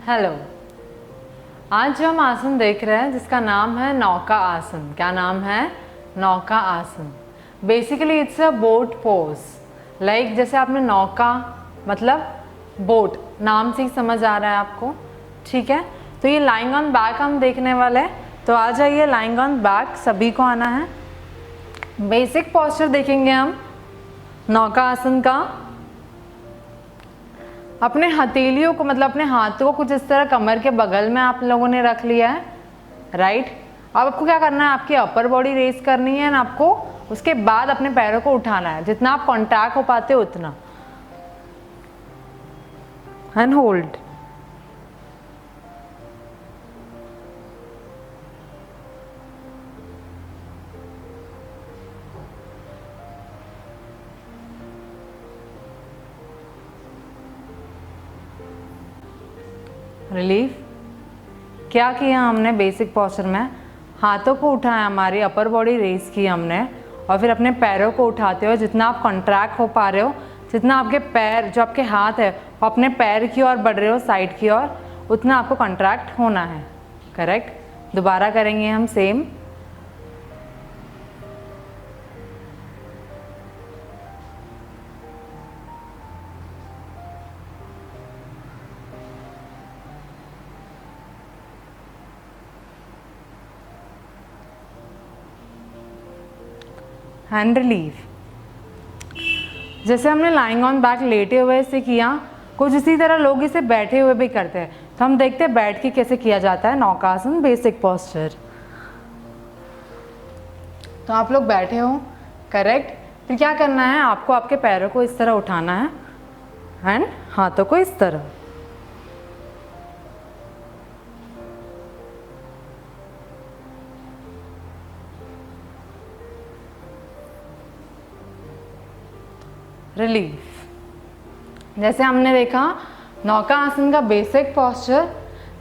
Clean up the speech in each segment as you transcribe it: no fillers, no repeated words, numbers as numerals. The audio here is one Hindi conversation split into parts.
हेलो। आज जो हम आसन देख रहे हैं जिसका नाम है नौका आसन। क्या नाम है? नौका आसन। Basically it's a boat pose. Like जैसे आपने नौका मतलब बोट, नाम से ही समझ आ रहा है आपको, ठीक है। तो ये लाइंग ऑन बैक हम देखने वाले हैं, तो आ जाइए लाइंग ऑन बैक, सभी को आना है। बेसिक पोस्चर देखेंगे हम नौका आसन का। अपने हथेलियों को मतलब अपने हाथों को कुछ इस तरह कमर के बगल में आप लोगों ने रख लिया है, राइट। अब आपको क्या करना है, आपकी अपर बॉडी रेस करनी है ना आपको, उसके बाद अपने पैरों को उठाना है, जितना आप कॉन्टैक्ट हो पाते हो उतना, एंड होल्ड। रिलीफ। क्या किया हमने बेसिक पोस्चर में, हाथों को उठाया, हमारी अपर बॉडी रेस की हमने, और फिर अपने पैरों को उठाते हो, जितना आप कॉन्ट्रैक्ट हो पा रहे हो, जितना आपके पैर, जो आपके हाथ है वो अपने पैर की ओर बढ़ रहे हो, साइड की ओर, उतना आपको कॉन्ट्रैक्ट होना है, करेक्ट। दोबारा करेंगे हम सेम। Hand relief. जैसे हमने लाइंग ऑन बैक लेटे हुए से किया, कुछ इसी तरह लोग इसे बैठे हुए भी करते हैं, तो हम देखते हैं बैठ के कैसे किया जाता है नौकासन बेसिक पोस्चर। तो आप लोग बैठे हो, करेक्ट। फिर क्या करना है, आपको आपके पैरों को इस तरह उठाना है एंड हाथों को इस तरह। रिलीफ। जैसे हमने देखा नौका आसन का बेसिक पोस्चर,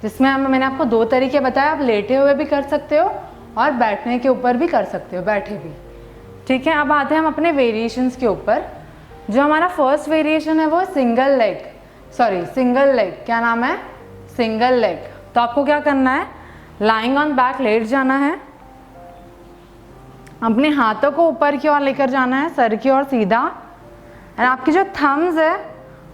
जिसमें मैंने आपको दो तरीके बताए, आप लेटे हुए भी कर सकते हो और बैठने के ऊपर भी कर सकते हो, बैठे भी, ठीक है। अब आते हैं हम अपने वेरिएशंस के ऊपर। जो हमारा फर्स्ट वेरिएशन है वो सिंगल लेग। क्या नाम है? Single leg. तो आपको क्या करना है, लाइंग ऑन बैक लेट जाना है, अपने हाथों को ऊपर की ओर लेकर जाना है, सर की ओर सीधा, एंड आपकी जो थम्स है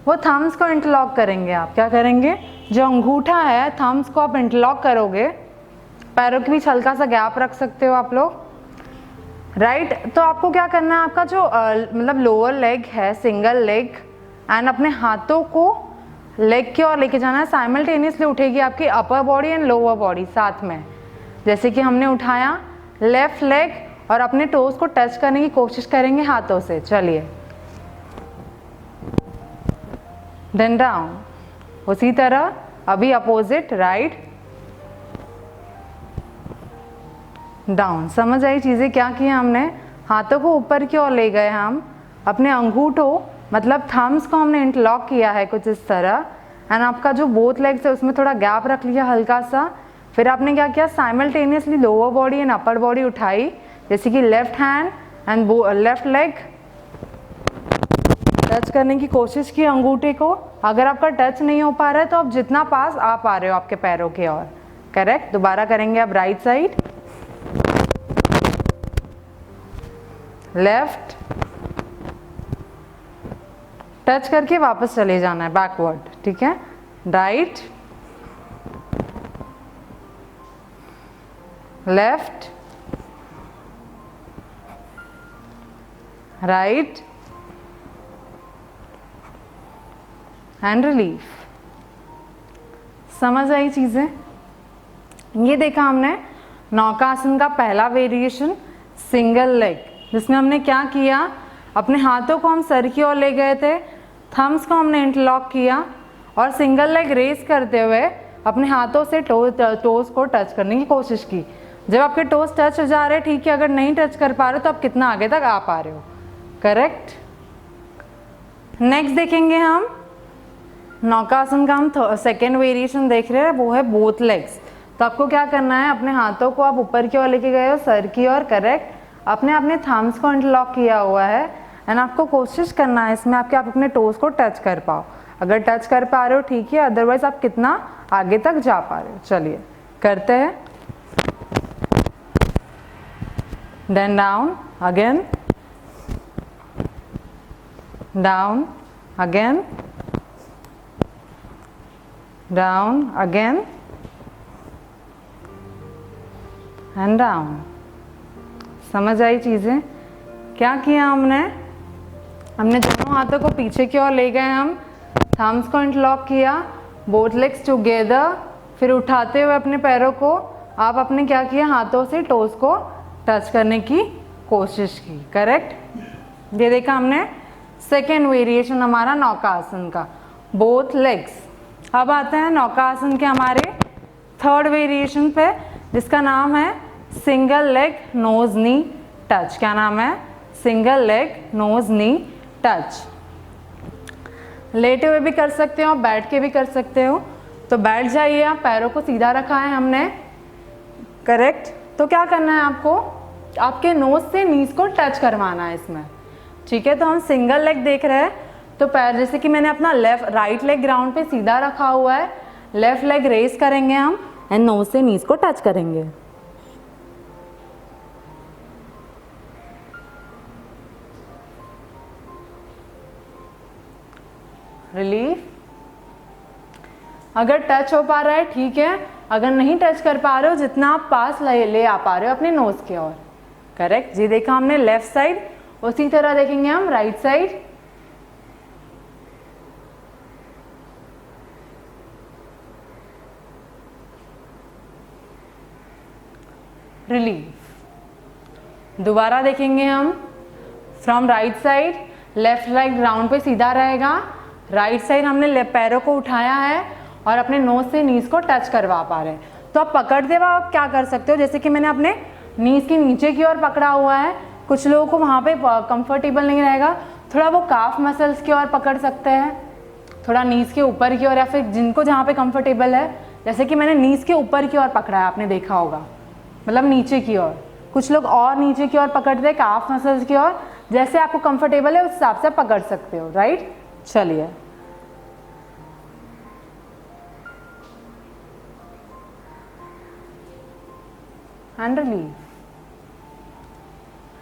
वो थम्स को इंटरलॉक करेंगे। आप क्या करेंगे, जो अंगूठा है थम्स को आप इंटरलॉक करोगे, पैरों के बीच हल्का सा गैप रख सकते हो आप लोग, राइट। तो आपको क्या करना है, आपका जो मतलब लोअर लेग है सिंगल लेग, एंड अपने हाथों को लेग की ओर लेके जाना है। साइमल्टेनियसली उठेगी आपकी upper body and lower body साथ में। जैसे कि हमने उठाया लेफ्ट लेग, और अपने टोज को टच करने की कोशिश करेंगे हाथों से। चलिए, देन डाउन। उसी तरह अभी अपोजिट, राइट डाउन। समझ आई चीज़ें? क्या किया हमने, हाथों को ऊपर की ओर ले गए हम, अपने अंगूठों मतलब थम्स को हमने इंटरलॉक किया है कुछ इस तरह, एंड आपका जो बोथ लेग्स है उसमें थोड़ा गैप रख लिया हल्का सा। फिर आपने क्या किया, simultaneously lower body and upper body उठाई, जैसे कि left hand and left leg, touch करने की कोशिश की अंगूठे को। अगर आपका टच नहीं हो पा रहा है तो आप जितना पास आ पा रहे हो आपके पैरों के ओर, करेक्ट। दोबारा करेंगे अब राइट साइड, लेफ्ट, टच करके वापस चले जाना है बैकवर्ड, ठीक है। Right, left, right and relief. समझ आई चीजें? ये देखा हमने नौकासन का पहला वेरिएशन सिंगल लेग, जिसमें हमने क्या किया, अपने हाथों को हम सर की ओर ले गए थे, थम्स को हमने इंटरलॉक किया, और सिंगल लेग रेस करते हुए अपने हाथों से टोज को टच करने की कोशिश की। जब आपके टोज टच हो जा रहे हैं, ठीक है, अगर नहीं टच कर पा रहे तो आप कितना आगे तक आ पा रहे हो, करेक्ट। नेक्स्ट देखेंगे हम नौकासन का, हम सेकेंड वेरिएशन देख रहे हैं, वो है बोथ लेग्स। तो आपको क्या करना है, अपने हाथों को आप ऊपर की ओर लेके गए हो, सर की ओर, करेक्ट। अपने थम्स को इंटरलॉक किया हुआ है, एंड आपको कोशिश करना है इसमें आप अपने टोज को टच कर पाओ। अगर टच कर पा रहे हो ठीक है, अदरवाइज आप कितना आगे तक जा पा रहे हो। चलिए करते हैं। Then down again, down again, down again and down. समझ आई चीज़ें? क्या किया हमने दोनों हाथों को पीछे की ओर ले गए, हम थम्स को इंटरलॉक किया, बोथ लेग्स टुगेदर, फिर उठाते हुए अपने पैरों को आप अपने क्या किया, हाथों से टोस को टच करने की कोशिश की। करेक्ट। ये देखा हमने सेकेंड वेरिएशन हमारा नौकासन का, बोथ लेग्स। अब आते हैं नौकासन के हमारे थर्ड वेरिएशन पे, जिसका नाम है single leg nose knee touch. क्या नाम है? Single leg nose knee touch. लेटे हुए भी कर सकते हो, बैठ के भी कर सकते हो। तो बैठ जाइए आप, पैरों को सीधा रखा है हमने। करेक्ट। तो क्या करना है आपको, आपके नोज से नीज को टच करवाना है इसमें। ठीक है, तो हम सिंगल लेग देख रहे हैं, तो पैर जैसे कि मैंने अपना राइट लेग ग्राउंड पे सीधा रखा हुआ है, लेफ्ट लेग रेस करेंगे हम एंड नोज से नीज को टच करेंगे। रिलीफ। अगर टच हो पा रहा है ठीक है, अगर नहीं टच कर पा रहे हो, जितना आप पास ले आ पा रहे हो अपने नोज के ओर। करेक्ट। जी देखा हमने लेफ्ट साइड, उसी तरह देखेंगे हम राइट साइड। रिलीफ। दोबारा देखेंगे हम from right side, left leg ground पे सीधा रहेगा, राइट साइड हमने पैरों को उठाया है और अपने नोज से नीज को टच करवा पा रहे हैं। तो आप पकड़ते हुए आप क्या कर सकते हो, जैसे कि मैंने अपने नीज के नीचे की ओर पकड़ा हुआ है, कुछ लोगों को वहाँ पे कंफर्टेबल नहीं रहेगा, थोड़ा वो काफ मसल्स की ओर पकड़ सकते हैं, थोड़ा नीज के ऊपर की ओर, या फिर जिनको जहाँ पे कंफर्टेबल है, जैसे कि मैंने नीज के ऊपर की ओर पकड़ा है, आपने देखा होगा, मतलब नीचे की ओर। कुछ लोग और नीचे की ओर पकड़ते हैं, काफ मसल्स की ओर। जैसे आपको कंफर्टेबल है उस हिसाब से पकड़ सकते हो। राइट। चलिए एंड रिलीव।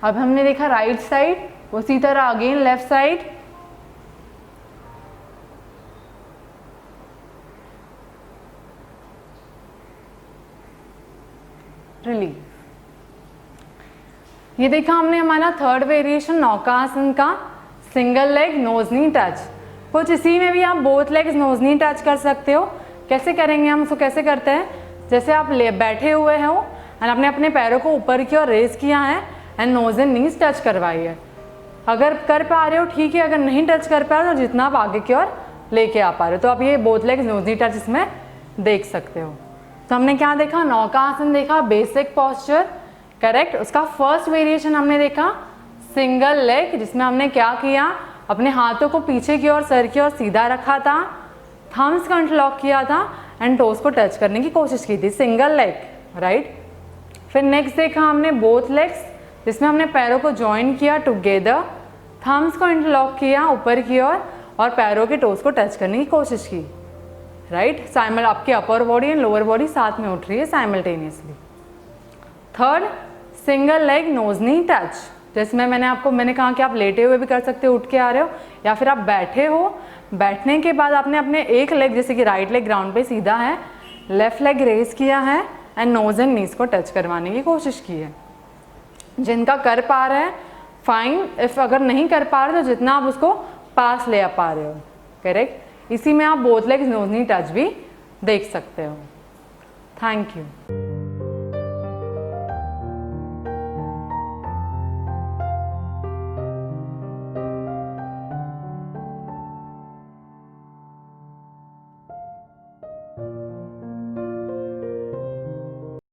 अब हमने देखा राइट साइड, उसी तरह अगेन लेफ्ट साइड। रिलीव। ये देखा हमने हमारा थर्ड वेरिएशन नौकासन का, single leg nose knee touch. कुछ इसी में भी आप both legs knows knee touch कर सकते हो। कैसे करेंगे हम उसको, कैसे करते हैं, जैसे आप बैठे हुए हो एंड आपने अपने पैरों को ऊपर की ओर रेस किया है and nose and knees touch करवाई है। अगर कर पा रहे हो ठीक है, अगर नहीं टच कर पा रहे हो तो जितना आप आगे की ओर लेके आ पा रहे हो, तो आप ये both legs knows knee touch इसमें देख सकते हो। तो हमने क्या देखा, नौकासन देखा, बेसिक पॉस्चर। करेक्ट। उसका फर्स्ट वेरिएशन हमने देखा सिंगल लेग, जिसमें हमने क्या किया, अपने हाथों को पीछे की ओर, सर की ओर सीधा रखा था, थम्स को इंटरलॉक किया था एंड टोस को टच करने की कोशिश की थी, सिंगल लेग। राइट। फिर नेक्स्ट देखा हमने बोथ लेग्स, जिसमें हमने पैरों को ज्वाइन किया टुगेदर, थम्स को इंटरलॉक किया ऊपर की ओर और पैरों के टोस को टच करने की कोशिश की। राइट। साइमल आपकी upper body and lower body साथ में उठ रही है simultaneously. Third single leg nose knee touch, जिसमें मैंने कहा कि आप लेटे हुए भी कर सकते हो, उठ के आ रहे हो, या फिर आप बैठे हो, बैठने के बाद आपने अपने एक लेग जैसे कि राइट लेग ग्राउंड पे सीधा है, लेफ्ट लेग रेस किया है एंड नोज एंड नीज को टच करवाने की कोशिश की है। जिनका कर पा रहे हैं फाइन, इफ अगर नहीं कर पा रहे तो जितना आप उसको पास ले आ पा रहे हो। करेक्ट। इसी में आप both legs knows knee touch भी देख सकते हो। Thank you.